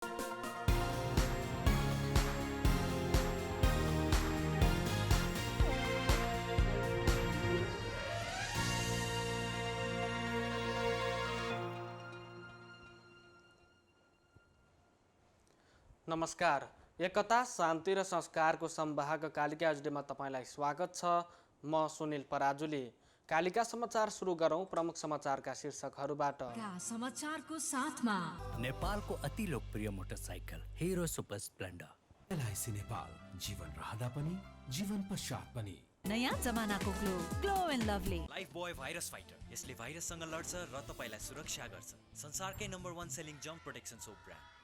नमस्कार। एकता शान्ति र संस्कारको संवाहक कालिका एचडीमा तपाईलाई स्वागत छ। म सुनिल पराजुली। कालिका समाचार सुरु गरौं प्रमुख समाचारका शीर्षकहरूबाट। समाचारको साथमा नेपालको अति लोकप्रिय motorcycle Hero Super Splendor. LIC Nepal, जीवन रहँदा पनि जीवन पश्चात पनि। नयाँ जमानाको Glow and Lovely Lifebuoy virus fighter. यसले भाइरससँग लड्छ र तपाईलाई सुरक्षा गर्छ। संसारकै नम्बर 1 सेलिङ जम्प प्रोटेक्सन सोप ब्रान्ड।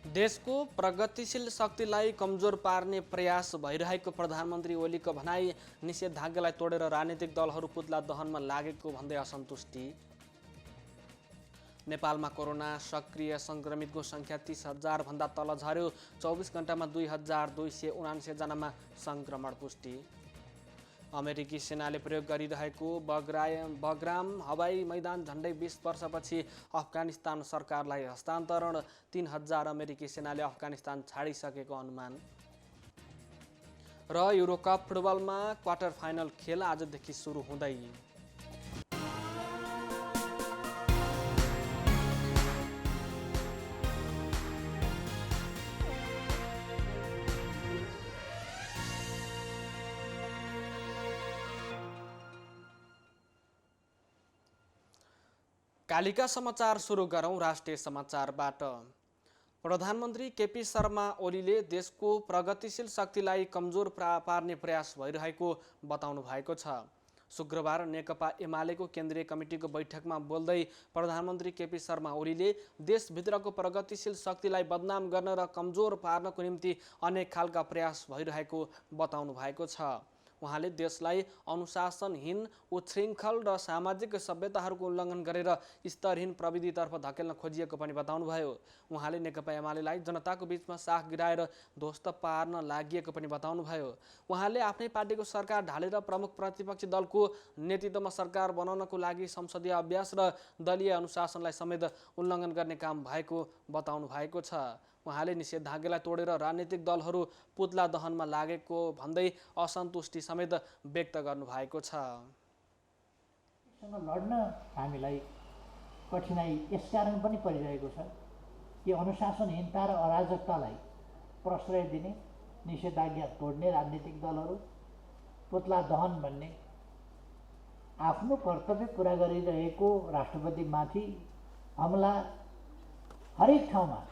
देशको प्रगतिशील शक्तिलाई कमजोर पार्ने प्रयास भइरहेको प्रधानमन्त्री ओलीको भनाई। निषेधाज्ञालाई तोडेर राजनीतिक दलहरू पुतला दहनमा लागेको भन्दै असन्तुष्टि। नेपालमा कोरोना सक्रिय संक्रमितको संख्या 30,000 भन्दा तल झर्यो। 24 घण्टामा 2,279 जनामा संक्रमण पुष्टि। अमेरिकी सेनाले प्रयोग गरिरहेको बग्राम हवाई मैदान झन्डै 20 वर्षपछि अफगानिस्तान सरकारलाई हस्तान्तरण। 3,000 अमेरिकी सेनाले अफगानिस्तान छाडिसकेको अनुमान। र युरोकप फुटबलमा क्वार्टर फाइनल खेल आजदेखि सुरु हुँदै। कालिका समाचार सुरु गरौं राष्ट्रिय समाचारबाट। प्रधानमन्त्री केपी शर्मा ओलीले देशको प्रगतिशील शक्तिलाई कमजोर पार्ने प्रयास भइरहेको बताउनु भएको छ। शुक्रबार नेकपा एमालेको केन्द्रीय कमिटीको बैठकमा बोल्दै प्रधानमन्त्री केपी शर्मा ओलीले देशभित्रको प्रगतिशील शक्तिलाई बदनाम गर्न र कमजोर पार्नको निम्ति अनेक खालका प्रयास भइरहेको बताउनु भएको छ। उहाँले देशलाई अनुशासनहीन, उच्छृङ्खल र सामाजिक सभ्यताहरूको उल्लङ्घन गरेर स्तरहीन प्रविधितर्फ धकेल्न खोजिएको पनि बताउनुभयो। उहाँले नेकपा एमालेलाई जनताको बीचमा साख गिराएर ध्वस्त पार्न लागिएको पनि बताउनुभयो। उहाँले आफ्नै पार्टीको सरकार ढालेर प्रमुख प्रतिपक्षी दलको नेतृत्वमा सरकार बनाउनको लागि संसदीय अभ्यास र दलीय अनुशासनलाई समेत उल्लङ्घन गर्ने काम भएको बताउनु भएको छ। उहाँले निषेधाज्ञालाई तोडेर राजनीतिक दलहरू पुतला दहनमा लागेको भन्दै असन्तुष्टि समेत व्यक्त गर्नुभएको छ। लड्न हामीलाई कठिनाई यसकारण पनि परिरहेको छ कि अनुशासनहीनता र अराजकतालाई प्रश्रय दिने, निषेधाज्ञा तोड्ने राजनीतिक दलहरू पुतला दहन भन्ने आफ्नो कर्तव्य पुरा गरिरहेको राष्ट्रपतिमाथि हमला हरेक ठाउँमा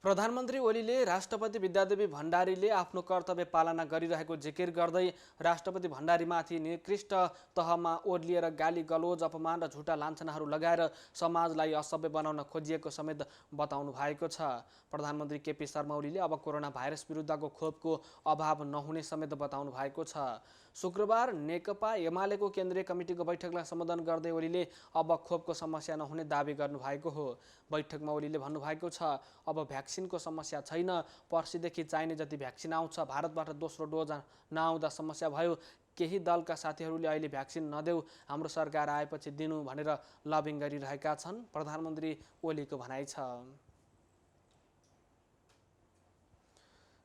प्रधानमन्त्री ओलीले राष्ट्रपति विद्यादेवी भण्डारीले आफ्नो कर्तव्य पालना गरिरहेको जिकिर गर्दै राष्ट्रपति भण्डारीमाथि निकृष्ट तहमा ओर्लिएर गाली गलोज, अपमान र झुटा लान्छनाहरू लगाएर समाजलाई असभ्य बनाउन खोजिएको समेत बताउनु भएको छ। प्रधानमन्त्री केपी शर्मा ओलीले अब कोरोना भाइरस विरुद्धको खोपको अभाव नहुने समेत बताउनु भएको छ। शुक्रबार नेकपा एमालेको केन्द्रीय कमिटीको बैठकलाई सम्बोधन गर्दै ओलीले अब खोपको समस्या नहुने दावी गर्नुभएको हो। बैठकमा ओलीले भन्नुभएको छ, अब भ्याक्सिनको समस्या छैन। पर्सिदेखि चाहिने जति भ्याक्सिन आउँछ। भारतबाट दोस्रो डोज नआउँदा समस्या भयो। केही दलका साथीहरूले अहिले भ्याक्सिन नदेऊ, हाम्रो सरकार आएपछि दिनु भनेर लबिङ गरिरहेका छन्। प्रधानमन्त्री ओलीको भनाइ छ।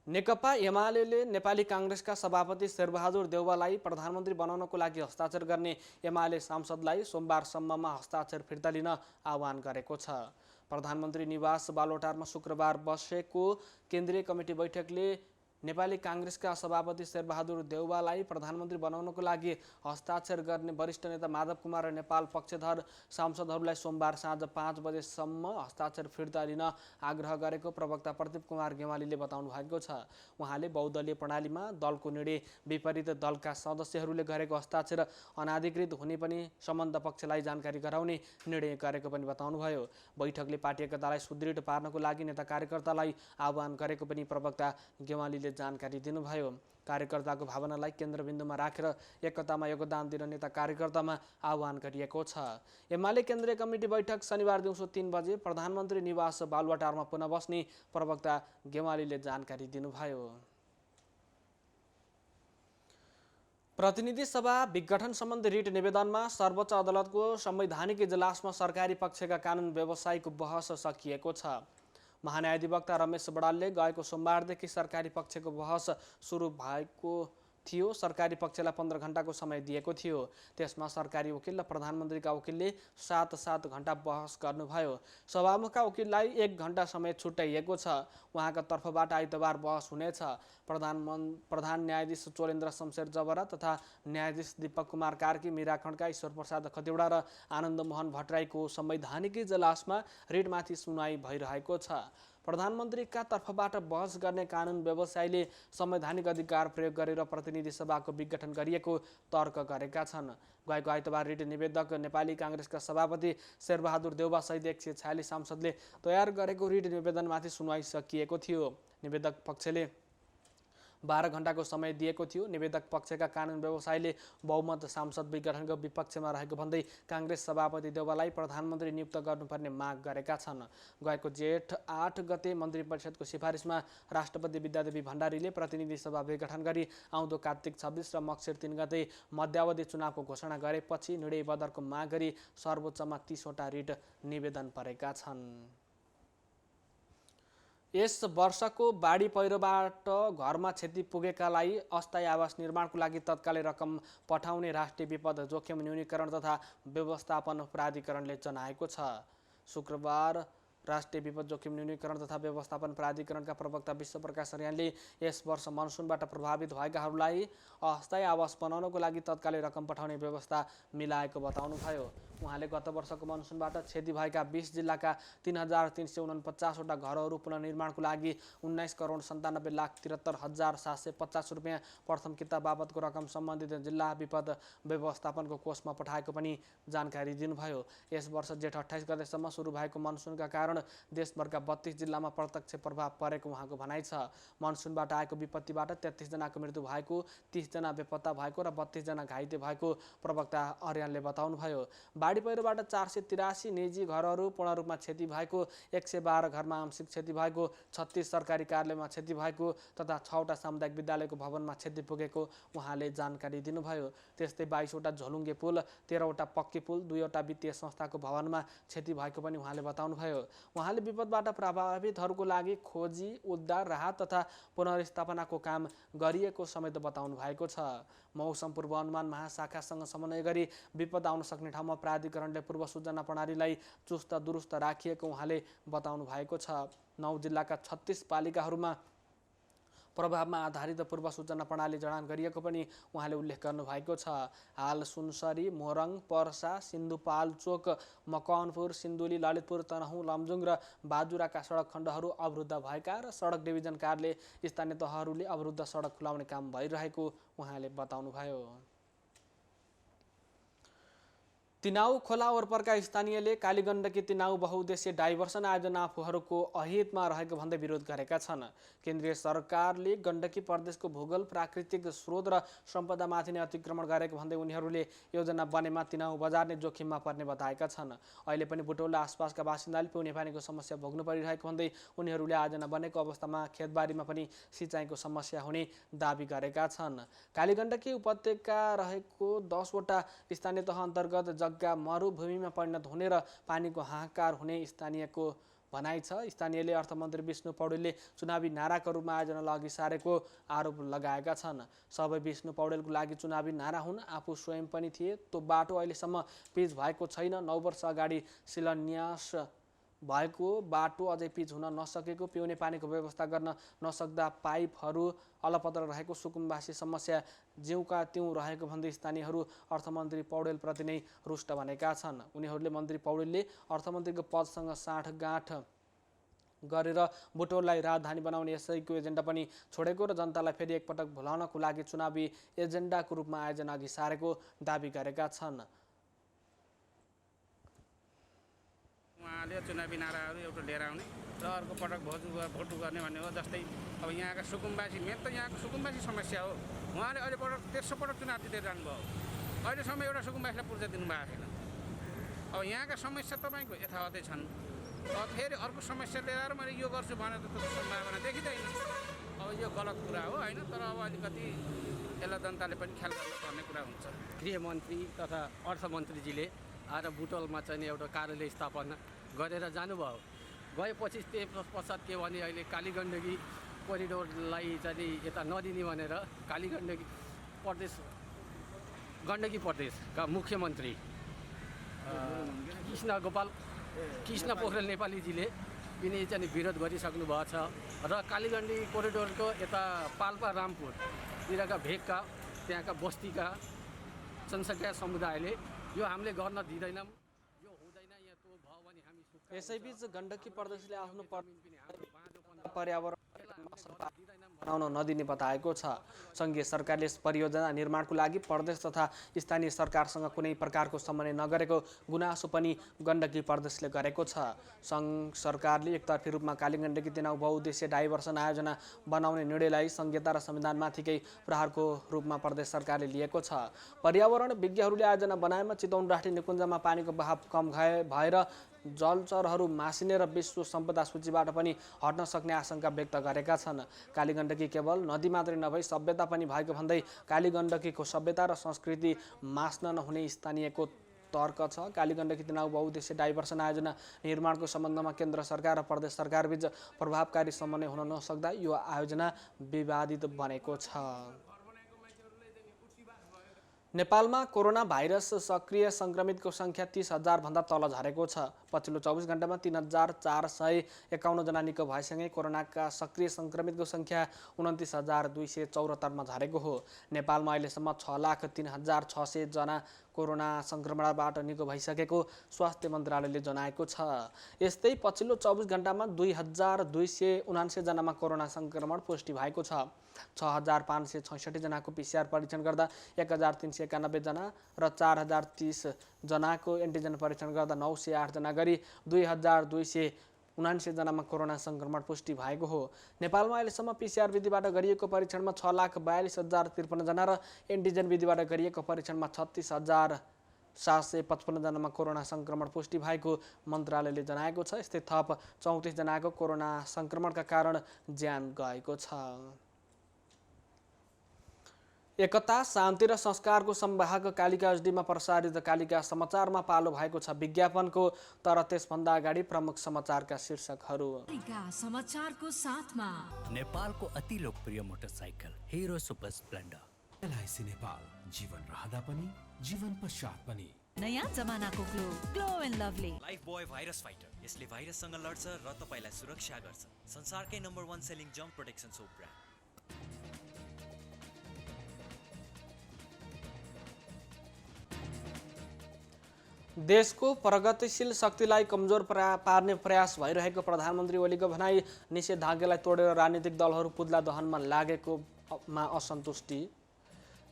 नेकपा एमाले नेपाली कांग्रेसका सभापति शेरबहादुर देउवालाई प्रधानमन्त्री बनाउनको लागि हस्ताक्षर गर्ने एमाले सांसदलाई सोमबारसम्ममा हस्ताक्षर फिर्ता लिन आह्वान गरेको छ। प्रधानमन्त्री निवास बालोटारमा शुक्रबार बसेको केन्द्रीय कमिटी बैठकले नेपाली कांग्रेसका सभापति शेरबहादुर देउवालाई प्रधानमन्त्री बनाउनको लागि हस्ताक्षर गर्ने वरिष्ठ नेता माधव कुमार र नेपाल पक्षधर सांसदहरूलाई सोमबार साँझ 5 बजेसम्म हस्ताक्षर फिर्ता लिन आग्रह गरेको प्रवक्ता प्रदीप कुमार गेवालीले बताउनु भएको छ। उहाँले बहुदलीय प्रणालीमा दलको निर्णय विपरीत दलका सदस्यहरूले गरेको हस्ताक्षर अनाधिकृत हुने पनि सम्बन्ध पक्षलाई जानकारी गराउने निर्णय गरेको पनि बताउनुभयो। बैठकले पार्टी एकतालाई सुदृढ पार्नको लागि नेता कार्यकर्तालाई आह्वान गरेको पनि प्रवक्ता गेवालीले जानकारी दिनुभयो। कार्यकर्ताको भावनालाई केन्द्रबिन्दुमा राखेर एकतामा योगदान दिन नेता कार्यकर्तामा आह्वान गरिएको छ। एमाले केन्द्रीय कमिटी बैठक शनिबार दिउँसो 3 बजे प्रधानमन्त्री निवास बालुवाटारमा पुनः बस्ने प्रवक्ता गेवालीले जानकारी दिनुभयो। प्रतिनिधि सभा विघटन सम्बन्धी रिट निवेदनमा सर्वोच्च अदालतको संवैधानिक इजलासमा सरकारी पक्षका कानुन व्यवसायीको बहस सकिएको छ। महान्यायाधिवक्ता रमेश बडालले गएको सोमबारदेखि सरकारी पक्षको बहस सुरु भएको थियो। सरकारी पक्षलाई 15 घण्टाको समय दिएको थियो। त्यसमा सरकारी वकिल र प्रधानमन्त्रीका वकिलले 7-7 घण्टा बहस गर्नुभयो। सभामुखका वकिललाई 1 घण्टा समय छुट्याइएको छ। उहाँका तर्फबाट आइतबार बहस हुनेछ। प्रधान न्यायाधीश चोलेन्द्र शमशेर जबरा तथा न्यायाधीश दीपक कुमार कार्की, मीरा खड्का, ईश्वर प्रसाद खतिवडा र आनन्द मोहन भट्टराईको संवैधानिक इजलासमा रिटमाथि सुनवाई भइरहेको छ। प्रधानमन्त्रीका तर्फबाट बहस गर्ने कानुन व्यवसायीले संवैधानिक अधिकार प्रयोग गरेर प्रतिनिधि सभाको विघटन गरिएको तर्क गरेका छन्। गएको आइतबार रिट निवेदक नेपाली काङ्ग्रेसका सभापति शेरबहादुर देउवा सहित 146 सांसदले तयार गरेको रिट निवेदनमाथि सुनवाई सकिएको थियो। निवेदक पक्षले 12 घण्टाको समय दिएको थियो। निवेदक पक्षका कानुन व्यवसायीले बहुमत सांसद विघटनको विपक्षमा रहेको भन्दै काङ्ग्रेस सभापति देउवालाई प्रधानमन्त्री नियुक्त गर्नुपर्ने माग गरेका छन्। गएको जेठ 8 गते मन्त्री परिषदको सिफारिसमा राष्ट्रपति विद्यादेवी भण्डारीले प्रतिनिधि सभा विघटन गरी आउँदो कार्तिक 26 र मक्सिर 3 गते मध्यावधि चुनावको घोषणा गरेपछि निर्णय बदरको माग गरी सर्वोच्चमा 30 वटा रिट निवेदन परेका छन्। यस वर्षको बाढी पहिरोबाट घरमा क्षति पुगेकालाई अस्थायी आवास निर्माणको लागि तत्कालै रकम पठाउने राष्ट्रिय विपद जोखिम न्यूनीकरण तथा व्यवस्थापन प्राधिकरणले जनाएको छ। शुक्रबार राष्ट्रिय विपद जोखिम न्यूनीकरण तथा व्यवस्थापन प्राधिकरणका प्रवक्ता विश्वप्रकाश अर्यालले यस वर्ष मनसुनबाट प्रभावित भएकाहरूलाई अस्थायी आवास बनाउनको लागि तत्कालै रकम पठाउने व्यवस्था मिलाएको बताउनुभयो। उहाँले गत वर्षको मनसुनबाट क्षति भएका 20 जिल्लाका 3349 वटा घरहरू पुनर्निर्माणको लागि 19,97,73,750 रुपियाँ प्रथम किता बाबतको रकम सम्बन्धित जिल्ला विपद व्यवस्थापनको कोषमा पठाएको पनि जानकारी दिनुभयो। यस वर्ष जेठ 28 गतेसम्म सुरु भएको मनसुनका कारण देशभरका 32 जिल्लामा प्रत्यक्ष प्रभाव परेको उहाँको भनाइ छ। मनसुनबाट आएको विपत्तिबाट 33 जनाको मृत्यु भएको, 30 जना बेपत्ता भएको र 32 जना घाइते भएको प्रवक्ता अर्यालले बताउनुभयो। बाढी पहिरोबाट 483 निजी घरहरू पूर्ण रूपमा क्षति भएको, 112 घरमा आंशिक क्षति भएको, 36 सरकारी कार्यालयमा क्षति भएको तथा 6 वटा सामुदायिक विद्यालयको भवनमा क्षति पुगेको उहाँले जानकारी दिनुभयो। त्यस्तै 22 वटा झोलुङ्गे पुल, 13 वटा पक्की पुल, 2 वटा वित्तीय संस्थाको भवनमा क्षति भएको पनि उहाँले बताउनुभयो। उहाँले विपदबाट प्रभावितहरूको लागि खोजी, उद्धार, राहत तथा पुनर्स्थापनाको काम गरिएको समेत बताउनु भएको छ। मौसम पूर्वानुमान महाशाखासँग समन्वय गरी विपद आउन सक्ने ठाउँमा प्राधिकरणले पूर्व सूचना प्रणालीलाई चुस्त दुरुस्त राखिएको उहाँले बताउनु भएको छ। 9 जिल्लाका 36 पालिकाहरूमा प्रभावमा आधारित पूर्व सूचना प्रणाली जडान गरिएको पनि उहाँले उल्लेख गर्नुभएको छ। हाल सुनसरी, मोरङ, पर्सा, सिन्धुपाल्चोक, मकवानपुर, सिन्धुली, ललितपुर, तनहुँ, लमजुङ र बाजुराका सडक खण्डहरू अवरुद्ध भएका र सडक डिभिजन कार्यालय स्थानीय तहहरूले अवरुद्ध सडक खुलाउने काम भइरहेको उहाँले बताउनुभयो। तिनाउ खोला वरपरका स्थानीयले कालीगण्डकी तिनाउ बहुउद्देश्य डाइभर्सन आयोजना आफूहरूको अहितमा रहेको भन्दै विरोध गरेका छन्। केन्द्रीय सरकारले गण्डकी प्रदेशको भूगोल, प्राकृतिक स्रोत र सम्पदामाथि नै अतिक्रमण गरेको भन्दै उनीहरूले योजना बनेमा तिनाउ बजार नै जोखिममा पर्ने बताएका छन्। अहिले पनि बुटौला आसपासका बासिन्दाले पिउने पानीको समस्या भोग्नु परिरहेको भन्दै उनीहरूले आयोजना बनेको अवस्थामा खेतबारीमा पनि सिँचाइको समस्या हुने दाबी गरेका छन्। कालीगण्डकी उपत्यका रहेको 10 वटा स्थानीय तह अन्तर्गत जग्गा मरुभूमिमा परिणत हुने र पानीको हाहाकार हुने स्थानीयको भनाइ छ। स्थानीयले अर्थमन्त्री विष्णु पौडेलले चुनावी नाराका रूपमा आयोजना अघि सारेको आरोप लगाएका छन्। सबै विष्णु पौडेलको लागि चुनावी नारा हुन्। आफू स्वयं पनि थिए। त्यो बाटो अहिलेसम्म पिच भएको छैन। 9 वर्ष अगाडि शिलान्यास भएको बाटो अझै पिच हुन नसकेको, पिउने पानीको व्यवस्था गर्न नसक्दा पाइपहरू अलपत्र रहेको, सुकुम्बासी समस्या ज्यूका त्यौँ रहेको भन्दै स्थानीयहरू अर्थमन्त्री पौडेलप्रति नै रुष्ट भनेका छन्। उनीहरूले मन्त्री पौडेलले अर्थमन्त्रीको पदसँग साँठगाँठ गरेर बुटोललाई राजधानी बनाउने यसैको एजेन्डा पनि छोडेको र जनतालाई फेरि एकपटक भुलाउनको लागि चुनावी एजेन्डाको रूपमा आयोजना अघि सारेको दाबी गरेका छन्। उहाँले चुनावी नाराहरू एउटा लिएर आउने र अर्को पटक भोट गर्ने भन्ने हो। जस्तै अब यहाँका सुकुम्बासी, मेन त यहाँको सुकुम्बासी समस्या हो। उहाँले अहिले तेस्रो पटक चुनाव दिँदै जानुभयो। अहिलेसम्म एउटा सुकुम्बासीलाई पूर्जा दिनुभएको छैन। अब यहाँका समस्या तपाईँको यथावतै छन्। अब फेरि अर्को समस्या लिएर आएर मैले यो गर्छु भनेर त सम्भावना देखिँदैन। अब यो गलत कुरा हो होइन। तर अब अलिकति यसलाई जनताले पनि ख्याल गर्नुपर्ने कुरा हुन्छ। गृहमन्त्री तथा अर्थमन्त्रीजीले आएर बुटवलमा चाहिँ एउटा कार्यालय स्थापना गरेर जानुभयो। गएपछि त्यस पश्चात के भने अहिले कालीगण्डकी कोरिडोरलाई चाहिँ यता नदिने भनेर कालीगण्डकी प्रदेश गण्डकी प्रदेशका मुख्यमन्त्री कृष्ण पोखरेल नेपालीजीले यिनी चाहिँ विरोध गरिसक्नु भएको छ र कालीगण्डी कोरिडोरको यता पाल्पा रामपुरतिरका भेगका त्यहाँका बस्तीका जनसङ्ख्या समुदायले यो हामीले गर्न दिँदैनौँ, यो हुँदैन, यहाँ त्यो भयो भने हामी यसैबीच गण्डकी प्रदेशले आफ्नो पर्यावरण बनाउन नदिने बताएको छ। सङ्घीय सरकारले यस परियोजना निर्माणको लागि प्रदेश तथा स्थानीय सरकारसँग कुनै प्रकारको समन्वय नगरेको गुनासो पनि गण्डकी प्रदेशले गरेको छ। सङ्घ सरकारले एकतर्फी रूपमा कालीगण्डकी तेनाउ बहुउद्देश्य डाइभर्सन आयोजना बनाउने निर्णयलाई संहिता र संविधानमाथिकै प्रहारको रूपमा प्रदेश सरकारले लिएको छ। पर्यावरण विज्ञहरूले आयोजना बनाएमा चितवन राष्ट्रिय निकुञ्जमा पानीको बहाव कम भएर जलचरहरू मासिने र विश्व सम्पदा सूचीबाट पनि हट्न सक्ने आशंका व्यक्त गरेका छन्। कालीगण्डकी केवल नदी मात्रै नभई सभ्यता पनि भएको भन्दै कालीगण्डकीको सभ्यता र संस्कृति मास्न नहुने स्थानीयको तर्क छ। कालीगण्डकी तेनाउ बहुउद्देश्य डाइभर्सन आयोजना निर्माणको सम्बन्धमा केन्द्र सरकार र प्रदेश सरकारबीच प्रभावकारी समन्वय हुन नसक्दा यो आयोजना विवादित बनेको छ। नेपालमा कोरोना भाइरस सक्रिय सङ्क्रमितको सङ्ख्या 30,000 भन्दा तल झरेको छ। पछिल्लो 24 घण्टामा 3,451 जना निको भएसँगै कोरोनाका सक्रिय सङ्क्रमितको सङ्ख्या 29,274 मा झरेको हो। नेपालमा अहिलेसम्म 6,03,600 जना कोरोना सङ्क्रमणबाट निको भइसकेको स्वास्थ्य मन्त्रालयले जनाएको छ। यस्तै पछिल्लो 24 घण्टामा 2,279 जनामा कोरोना सङ्क्रमण पुष्टि भएको छ। 6,566 जनाको PCR परीक्षण गर्दा 1,391 जना र 4,030 जनाको एन्टिजन परीक्षण गर्दा 908 जना गरी 2,279 जनामा कोरोना सङ्क्रमण पुष्टि भएको हो। नेपालमा अहिलेसम्म PCR विधिबाट गरिएको परीक्षणमा 6,42,053 जना र एन्टिजन विधिबाट गरिएको परीक्षणमा 36,755 जनामा कोरोना सङ्क्रमण पुष्टि भएको मन्त्रालयले जनाएको छ। यस्तै थप 34 जनाको कोरोना सङ्क्रमणका कारण ज्यान गएको छ। एकता, शान्ति र संस्कारको संवाहक कालिका एचडीमा प्रसारित कालिका समाचारमा पालो भएको छ विज्ञापनको, तर त्यसभन्दा अगाडि प्रमुख समाचारका शीर्षकहरू। कालिका समाचारको साथमा नेपालको अति लोकप्रिय motorcycle Hero Super Splendor. LIC Nepal, जीवन रहँदा पनि जीवन पश्चात पनि। नयाँ जमानाको Glow and Lovely Lifebuoy virus fighter, यसले भाइरससँग लड्छ र तपाईलाई सुरक्षा गर्छ। संसारकै नम्बर 1 सेलिङ जम्प प्रोटेक्सन सोप ब्रान्ड। देशको प्रगतिशील शक्तिलाई कमजोर पार्ने प्रयास भइरहेको प्रधानमन्त्री ओलीको भनाई। निषेधाज्ञालाई तोडेर राजनीतिक दलहरू पुतला दहनमा लागेकोमा असन्तुष्टि।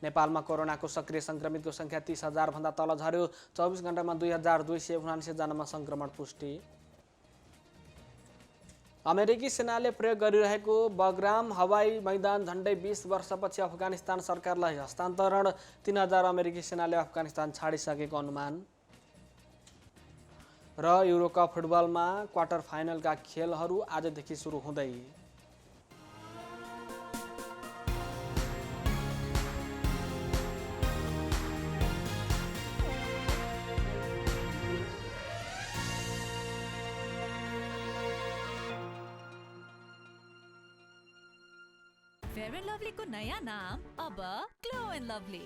नेपालमा कोरोनाको सक्रिय सङ्क्रमितको सङ्ख्या 30,000 भन्दा तल झर्यो। 24 घण्टामा 2,279 जनामा सङ्क्रमण पुष्टि। अमेरिकी सेनाले प्रयोग गरिरहेको बगराम हवाई मैदान झन्डै 20 वर्षपछि अफगानिस्तान सरकारलाई हस्तान्तरण। 3,000 अमेरिकी सेनाले अफगानिस्तान छाडिसकेको अनुमान। र युरोकप फुटबलमा क्वार्टर फाइनलका खेलहरू आजदेखि सुरु हुँदै। फेयर एन्ड लभलीको नयाँ नाम अब glow and lovely.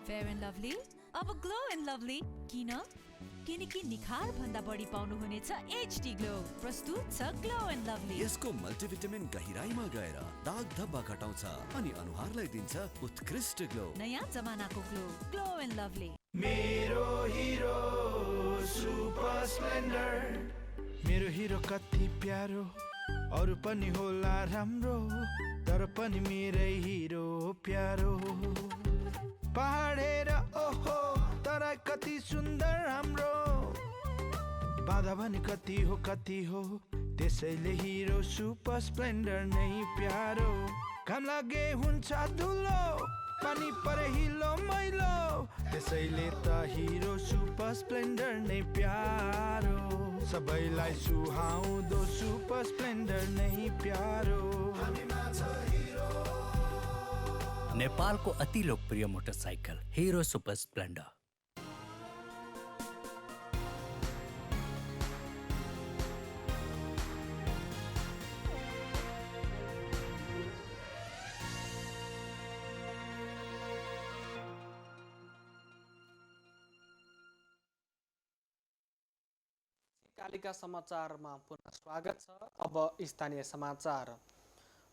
Fair and lovely अब ग्लो एन्ड लभली किन? किनकि निखार भन्दा बढी पाउनुहुनेछ HD ग्लो। प्रस्तुत छ ग्लो एन्ड लभली। यसको मल्टिभिटामिन गहिराईमा गएर दाग धब्बा घटाउँछ अनि अनुहारलाई दिन्छ उत्कृष्ट ग्लो। नयाँ जमानाको ग्लो एन्ड लभली। मेरो हिरो सुपर स्प्लेन्डर। मेरो हिरो कति प्यारो, अरू पनि होला राम्रो, तर पनि मेरै हिरो प्यारो। पहाडेर ओहो तर कति सुन्दर हाम्रो, बाधा भने कति हो त्यसैले हिरो सुपर स्प्लेन्डर नै प्यारो। घाम लागे हुन्छ धुलो, पानी परे हिलो मैलो, त्यसैले त हिरो सुपर स्प्लेन्डर नै प्यारो। सबैलाई सुहाउँदो सुपर स्प्लेन्डर नै प्यारो। नेपालको अति लोकप्रिय motorcycle Hero Super Splendor. Kalika समाचारमा पुनः स्वागत छ। अब स्थानीय समाचार।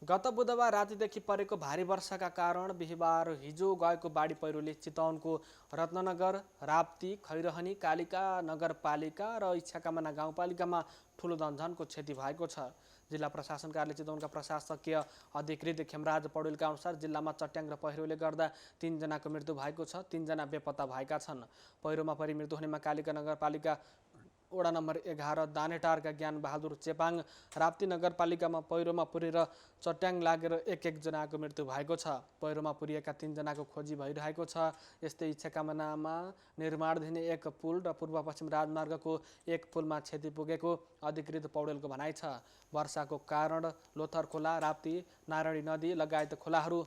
गत बुधबार रातिदेखि परेको भारी वर्षाका कारण बिहिबार हिजो गएको बाढी पहिरोले चितवनको रत्ननगर, राप्ती, खैरहनी, कालिका नगरपालिका र इच्छाकामना गाउँपालिकामा ठुलो धनधनको क्षति भएको छ। जिल्ला प्रशासन कार्यालय चितवनका प्रशासकीय अधिकृत खेमराज पौडेलका अनुसार जिल्लामा चट्याङ र पहिरोले गर्दा 3 जनाको मृत्यु भएको छ। 3 जना बेपत्ता भएका छन्। पहिरोमा परि मृत्यु हुनेमा कालिका नगरपालिका वडा नम्बर 11 दानेटारका ज्ञान बहादुर चेपाङ, राप्ती नगरपालिकामा पहिरोमा पुरेर चट्याङ लागेर 1 जनाको मृत्यु भएको छ। पहिरोमा पुरिएका 3 जनाको खोजी भइरहेको छ। यस्तै इच्छाकामनामा निर्माणाधीन 1 पुल र पूर्व पश्चिम राजमार्गको 1 पुलमा क्षति पुगेको अधिकृत पौडेलको भनाइ छ। वर्षाको कारण लोथर खोला, राप्ती, नारायणी नदी लगायत खोलाहरू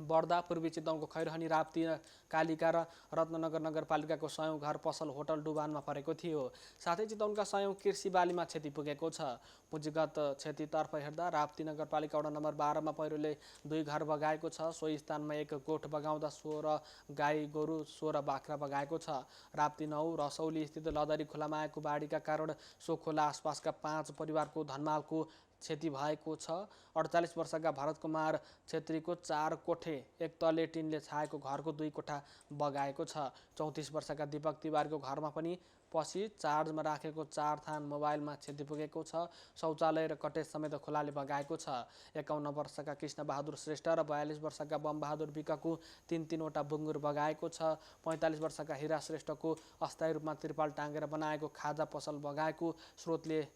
बढ्दा पूर्वी चितवनको खैरहनी, राप्ती, कालिका र रत्ननगर नगरपालिकाको 100 घर, पसल, होटल डुबानमा परेको थियो। साथै चितवनका 100 कृषि बालीमा क्षति पुगेको छ। पुँजीगत क्षतितर्फ हेर्दा राप्ती नगरपालिका वडा नम्बर 12 मा पहिरोले 2 घर बगाएको छ। सोही स्थानमा 1 गोठ बगाउँदा 16 गाई गोरु, 16 बाख्रा बगाएको छ। राप्ती 9 रसौली स्थित लदरी खोलामा आएको बाढीका कारण सो खोला आसपासका 5 परिवारको धनमालको क्षति भएको छ। 48 वर्षका भरत कुमार छेत्रीको 4 कोठे 1 तले टिनले छाएको घरको 2 कोठा बगाएको छ। 34 वर्षका दीपक तिवारीको घरमा पनि पछि चार्जमा राखेको 4 थान मोबाइलमा क्षति पुगेको छ। शौचालय र कटेज समेत खोलाले बगाएको छ। 51 वर्षका कृष्ण बहादुर श्रेष्ठ र 42 वर्षका बमबहादुर विकको 3 वटा बुङ्गुर बगाएको छ। 45 वर्षका हिरा श्रेष्ठको अस्थायी रूपमा त्रिपाल टाँगेर बनाएको खाजा पसल बगाएको स्रोतले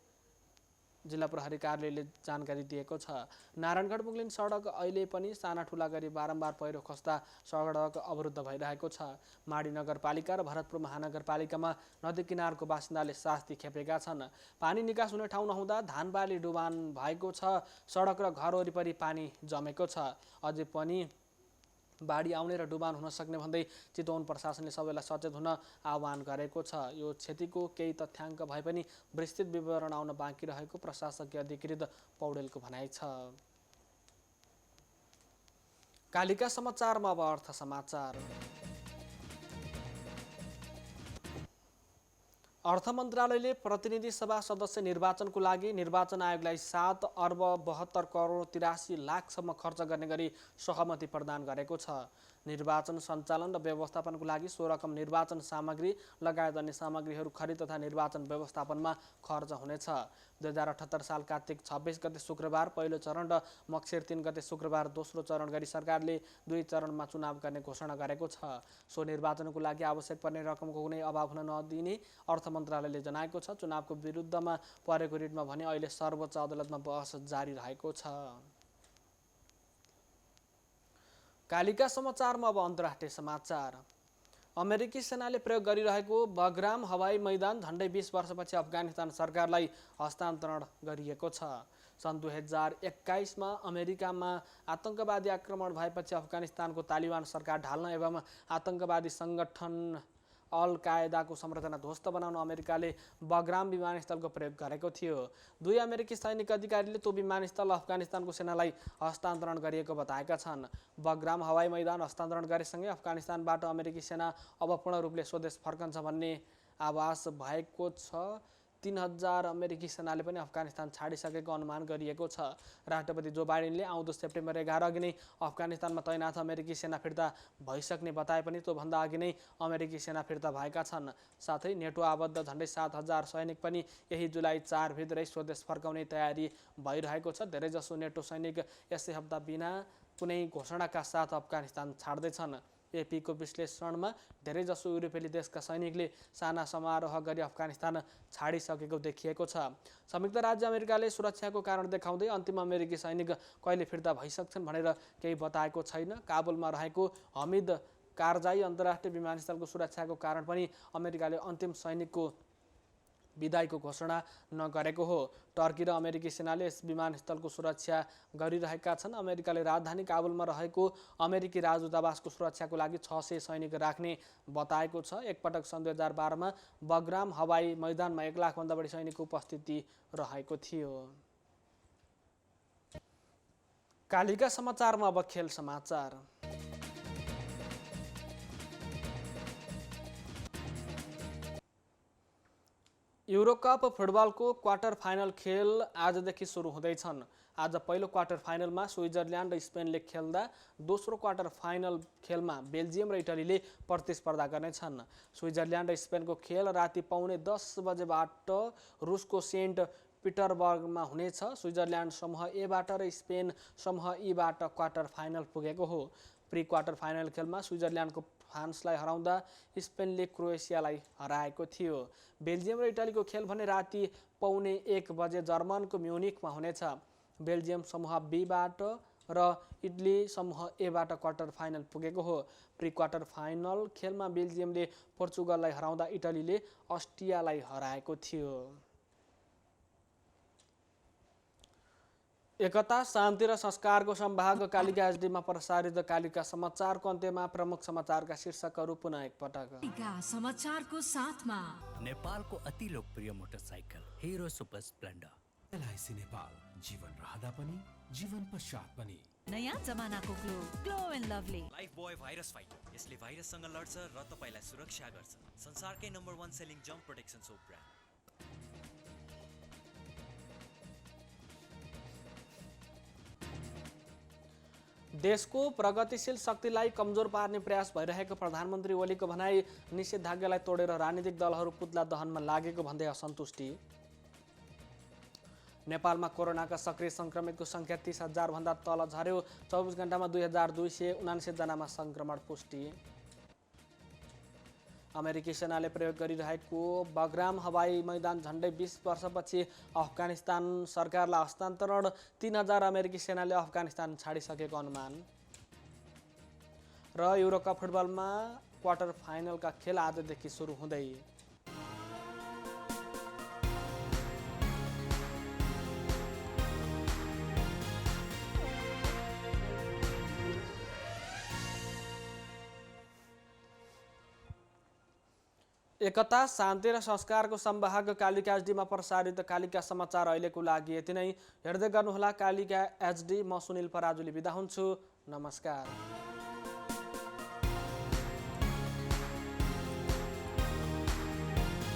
जिल्ला प्रहरी कार्यालयले जानकारी दिएको छ। नारायणगढ मुगलिन सडक अहिले पनि साना ठुला गरी बारम्बार पहिरो खस्दा सडक अवरुद्ध भइरहेको छ। माडी नगरपालिका र भरतपुर महानगरपालिकामा नदी किनारको बासिन्दाले शास्ति खेपेका छन्। पानी निकास हुने ठाउँ नहुँदा धानबाली डुबान भएको छ। सडक र घर वरिपरि पानी जमेको छ। अझै पनि बाढी आउने र डुबान हुन सक्ने भन्दै चितवन प्रशासनले सबैलाई सचेत हुन आह्वान गरेको छ। यो क्षतिको केही तथ्याङ्क भए पनि विस्तृत विवरण आउन बाँकी रहेको प्रशासकीय अधिकृत पौडेलको भनाइ छ। कालिका समाचारमा अब अर्थ समाचार। अर्थ मन्त्रालयले प्रतिनिधि सभा सदस्य निर्वाचनको लागि निर्वाचन आयोगलाई 7 अर्ब 72 करोड 83 लाखसम्म खर्च गर्ने गरी सहमति प्रदान गरेको छ। निर्वाचन सञ्चालन र व्यवस्थापनको लागि सो रकम निर्वाचन सामग्री लगायत अन्य सामग्रीहरू खरिद तथा निर्वाचन व्यवस्थापनमा खर्च हुनेछ। 2078 साल कार्तिक 26 गते शुक्रबार पहिलो चरण र मक्सिर 3 गते शुक्रबार दोस्रो चरण गरी सरकारले 2 चरणमा चुनाव गर्ने घोषणा गरेको छ। सो निर्वाचनको लागि आवश्यक पर्ने रकमको कुनै अभाव हुन नदिने अर्थ मन्त्रालयले जनाएको छ। चुनावको विरुद्धमा परेको रिटमा भने अहिले सर्वोच्च अदालतमा बहस जारी रहेको छ। कालिका समाचारमा अब अन्तर्राष्ट्रिय समाचार। अमेरिकी सेनाले प्रयोग गरिरहेको बगराम हवाई मैदान झन्डै 20 वर्षपछि अफगानिस्तान सरकारलाई हस्तान्तरण गरिएको छ। सन् 2021 मा अमेरिकामा आतंकवादी आक्रमण भएपछि अफगानिस्तानको तालिबान सरकार ढाल्न एवं आतंकवादी सङ्गठन अल कायदाको संरचना ध्वस्त बनाउन अमेरिकाले बगराम विमानस्थलको प्रयोग गरेको थियो। 2 अमेरिकी सैनिक अधिकारीले त्यो विमानस्थल अफगानिस्तानको सेनालाई हस्तान्तरण गरिएको बताएका छन्। बगराम हवाई मैदान हस्तान्तरण गरेसँगै अफगानिस्तानबाट अमेरिकी सेना अब पूर्ण रूपले स्वदेश फर्कन्छ भन्ने आभास भएको छ। 3000 अमेरिकी सेनाले पनि अफगानिस्तान छाडिसकेको अनुमान गरिएको छ। राष्ट्रपति जो बाइडेनले आउँदो सेप्टेम्बर 11 अघि नै अफगानिस्तानमा तैनाथ अमेरिकी सेना फिर्ता भइसक्ने बताए पनि त्योभन्दा अघि नै अमेरिकी सेना फिर्ता भएका छन्। साथै नेटो आबद्ध झन्डै 7000 सैनिक पनि यही जुलाई 4 भित्रै स्वदेश फर्काउने तयारी भइरहेको छ। धेरैजसो नेटो सैनिक यसै हप्ता बिना कुनै घोषणाका साथ अफगानिस्तान छाड्दैछन्। एपीको विश्लेषणमा धेरैजसो युरोपेली देशका सैनिकले साना समारोह गरी अफगानिस्तान छाडिसकेको देखिएको छ। संयुक्त राज्य अमेरिकाले सुरक्षाको कारण देखाउँदै अन्तिम अमेरिकी सैनिक कहिले फिर्ता भइसक्छन् भनेर केही बताएको छैन। काबुलमा रहेको हमिद कारजाई अन्तर्राष्ट्रिय विमानस्थलको सुरक्षाको कारण पनि अमेरिकाले अन्तिम सैनिकको विदाईको घोषणा नगरेको हो। टर्की र अमेरिकी सेनाले यस विमानस्थलको सुरक्षा गरिरहेका छन्। अमेरिकाले राजधानी काबुलमा रहेको अमेरिकी राजदूतावासको सुरक्षाको लागि 600 सैनिक राख्ने बताएको छ। एकपटक सन् 2012 मा बग्राम हवाई मैदानमा 1 लाखभन्दा बढी सैनिकको उपस्थिति रहेको थियो। कालिका समाचारमा अब खेल समाचार। युरोकप फुटबलको क्वार्टर फाइनल खेल आजदेखि सुरु हुँदैछन्। आज पहिलो क्वार्टर फाइनलमा स्विजरल्यान्ड र स्पेनले खेल्दा दोस्रो क्वार्टर फाइनल खेलमा बेल्जियम र इटलीले प्रतिस्पर्धा गर्नेछन्। स्विजरल्यान्ड र स्पेनको खेल राति 9:15 बजेबाट रुसको सेन्ट पिटरबर्गमा हुनेछ। स्विजरल्यान्ड समूह एबाट र स्पेन समूह ईबाट क्वार्टर फाइनल पुगेको हो। प्री क्वार्टर फाइनल खेलमा स्विजरल्यान्डको फ्रान्सलाई हराउँदा स्पेनले क्रोएसियालाई हराएको थियो। बेल्जियम र इटलीको खेल भने राति 1:15 बजे जर्मनको म्युनिकमा हुनेछ। बेल्जियम समूह बीबाट र इटली समूह एबाट क्वार्टर फाइनल पुगेको हो। प्री क्वार्टर फाइनल खेलमा बेल्जियमले पोर्चुगललाई हराउँदा इटलीले अस्ट्रियालाई हराएको थियो। एकता, शान्ति र संस्कारको सम्भाग कालिका एचडीमा प्रसारित कालिका समाचारको अन्त्यमा प्रमुख समाचारका शीर्षकहरू पुनः एकपटक। कालिका समाचारको साथमा नेपालको अति लोकप्रिय motorcycle Hero Super Splendor. LIC Nepal, जीवन रहँदा पनि जीवन पश्चात पनि। नयाँ जमानाको Glow and Lovely Lifebuoy virus fighter. यसले भाइरससँग लड्छ र तपाईलाई सुरक्षा गर्छ। संसारकै नम्बर 1 सेलिङ जम्प प्रोटेक्सन सोप ब्रान्ड। देशको प्रगतिशील शक्तिलाई कमजोर पार्ने प्रयास भइरहेको प्रधानमन्त्री ओलीको भनाई। निषेधाज्ञालाई तोडेर राजनीतिक दलहरू पुतला दहनमा लागेको भन्दै असन्तुष्टि। नेपालमा कोरोनाका सक्रिय संक्रमितको संख्या 30,000 भन्दा तल झर्यो। 24 घण्टामा 2279 जनामा संक्रमण पुष्टि। अमेरिकी सेनाले प्रयोग गरिरहेको बग्राम हवाई मैदान झन्डै 20 वर्षपछि अफगानिस्तान सरकारलाई हस्तान्तरण। 3000 अमेरिकी सेनाले अफगानिस्तान छाडिसकेको अनुमान। र युरोकप फुटबलमा क्वार्टर फाइनलका खेल आजदेखि सुरु हुँदै। एकता, शान्ति र संस्कारको सम्वाहक कालिका एचडीमा प्रसारित कालिका समाचार अहिलेको लागि यति नै। हेर्दै गर्नुहोला कालिका एचडी। म सुनिल पराजुली बिदा हुन्छु। नमस्कार।